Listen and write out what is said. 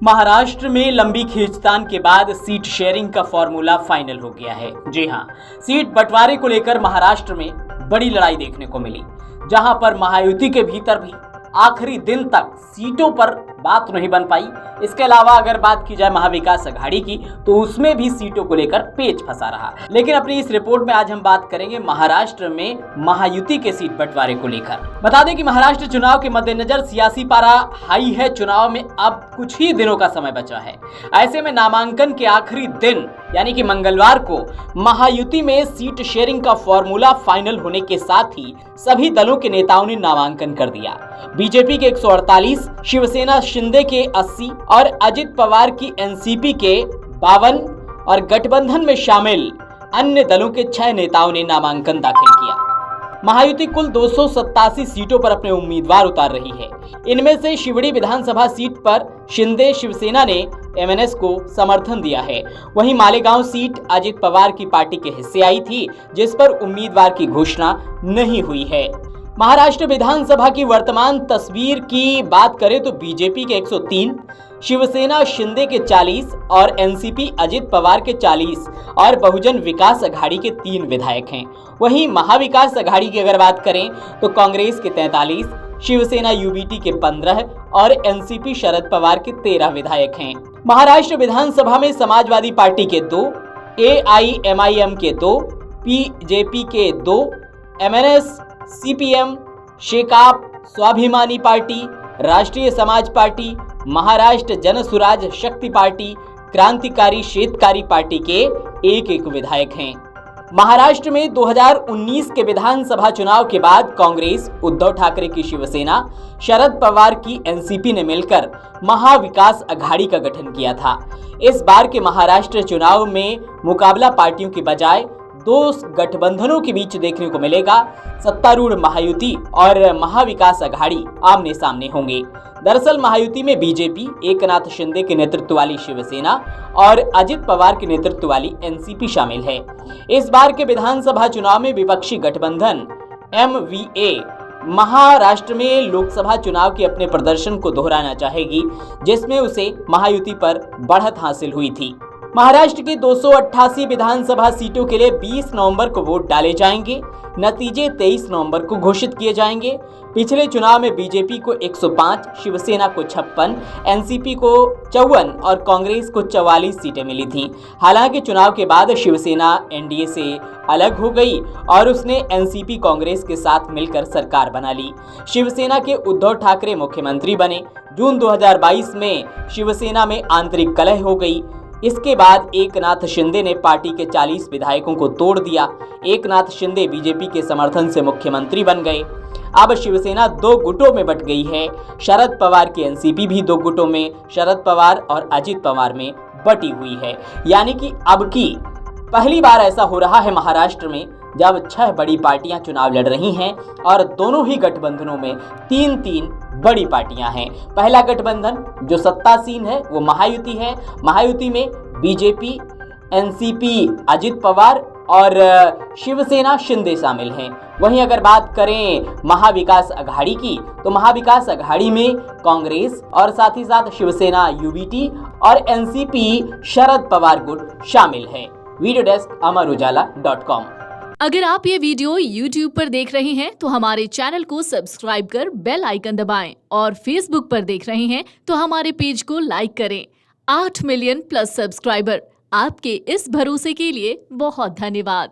महाराष्ट्र में लंबी खींचतान के बाद सीट शेयरिंग का फॉर्मूला फाइनल हो गया है। जी हां, सीट बंटवारे को लेकर महाराष्ट्र में बड़ी लड़ाई देखने को मिली, जहां पर महायुति के भीतर भी आखिरी दिन तक सीटों पर बात नहीं बन पाई। इसके अलावा अगर बात की जाए महाविकास अघाड़ी की, तो उसमें भी सीटों को लेकर पेच फंसा रहा। लेकिन अपनी इस रिपोर्ट में आज हम बात करेंगे महाराष्ट्र में महायुति के सीट बंटवारे को लेकर। बता दें कि महाराष्ट्र चुनाव के मद्देनजर सियासी पारा हाई है। चुनाव में अब कुछ ही दिनों का समय बचा है। ऐसे में नामांकन के आखिरी दिन यानी कि मंगलवार को महायुति में सीट शेयरिंग का फॉर्मूला फाइनल होने के साथ ही सभी दलों के नेताओं ने नामांकन कर दिया। बीजेपी के 148, शिवसेना शिंदे के 80 और अजित पवार की एनसीपी के 52 और गठबंधन में शामिल अन्य दलों के 6 नेताओं ने नामांकन दाखिल किया। महायुति कुल 287 सीटों पर अपने उम्मीदवार उतार रही है। इनमें से शिवड़ी विधानसभा सीट पर शिंदे शिवसेना ने एमएनएस को समर्थन दिया है। वहीं मालेगांव सीट अजित पवार की पार्टी के हिस्से आई थी, जिस पर उम्मीदवार की घोषणा नहीं हुई है। महाराष्ट्र विधानसभा की वर्तमान तस्वीर की बात करें तो बीजेपी के 103, शिवसेना शिंदे के 40 और एनसीपी अजित पवार के 40 और बहुजन विकास अघाड़ी के 3 विधायक हैं। वहीं महाविकास अघाड़ी की अगर बात करें तो कांग्रेस के 43, शिवसेना यूबीटी के 15 और एनसीपी शरद पवार के 13 विधायक हैं। महाराष्ट्र विधानसभा में समाजवादी पार्टी के 2, एआईएमआईएम के 2, बीजेपी के 2, एमएनएस, सीपीएम, शेकाप, स्वाभिमानी पार्टी, राष्ट्रीय समाज पार्टी, महाराष्ट्र जनसुराज शक्ति पार्टी, क्रांतिकारी शेतकारी पार्टी के एक विधायक हैं। महाराष्ट्र में 2019 के विधानसभा चुनाव के बाद कांग्रेस, उद्धव ठाकरे की शिवसेना, शरद पवार की एनसीपी ने मिलकर महाविकास अघाड़ी का गठन किया था। इस बार के महाराष्ट्र चुनाव में मुकाबला पार्टियों की बजाय 2 गठबंधनों के बीच देखने को मिलेगा। सत्तारूढ़ महायुति और महाविकास अघाड़ी आमने सामने होंगे। दरअसल महायुति में बीजेपी, एकनाथ शिंदे के नेतृत्व वाली शिवसेना और अजित पवार के नेतृत्व वाली एनसीपी शामिल है। इस बार के विधानसभा चुनाव में विपक्षी गठबंधन एमवीए महाराष्ट्र में लोकसभा चुनाव के अपने प्रदर्शन को दोहराना चाहेगी, जिसमें उसे महायुति पर बढ़त हासिल हुई थी। महाराष्ट्र की 288 विधानसभा सीटों के लिए 20 नवंबर को वोट डाले जाएंगे। नतीजे 23 नवंबर को घोषित किए जाएंगे। पिछले चुनाव में बीजेपी को 105, शिवसेना को 56, एनसीपी को 54 और कांग्रेस को 44 सीटें मिली थीं। हालांकि चुनाव के बाद शिवसेना एनडीए से अलग हो गई और उसने एनसीपी कांग्रेस के साथ मिलकर सरकार बना ली। शिवसेना के उद्धव ठाकरे मुख्यमंत्री बने। जून 2022 में शिवसेना में आंतरिक कलह हो गई। इसके बाद एकनाथ शिंदे ने पार्टी के 40 विधायकों को तोड़ दिया। एकनाथ शिंदे बीजेपी के समर्थन से मुख्यमंत्री बन गए। अब शिवसेना 2 गुटों में बंट गई है। शरद पवार की एनसीपी भी 2 गुटों में, शरद पवार और अजित पवार में बटी हुई है। यानी कि अब की पहली बार ऐसा हो रहा है महाराष्ट्र में जब 6 बड़ी पार्टियां चुनाव लड़ रही हैं और दोनों ही गठबंधनों में 3-3 बड़ी पार्टियां हैं। पहला गठबंधन जो सत्तासीन है वो महायुति है। महायुति में बीजेपी, एनसीपी अजित पवार और शिवसेना शिंदे शामिल हैं। वहीं अगर बात करें महाविकास अघाड़ी की, तो महाविकास अघाड़ी में कांग्रेस और साथ ही साथ शिवसेना यूबीटी और एनसीपी शरद पवार गुट शामिल है। वीडियो डेस्क अमरउजाला.com। अगर आप ये वीडियो YouTube पर देख रहे हैं तो हमारे चैनल को सब्सक्राइब कर बेल आइकन दबाएं और Facebook पर देख रहे हैं तो हमारे पेज को लाइक करें। 8 मिलियन प्लस सब्सक्राइबर, आपके इस भरोसे के लिए बहुत धन्यवाद।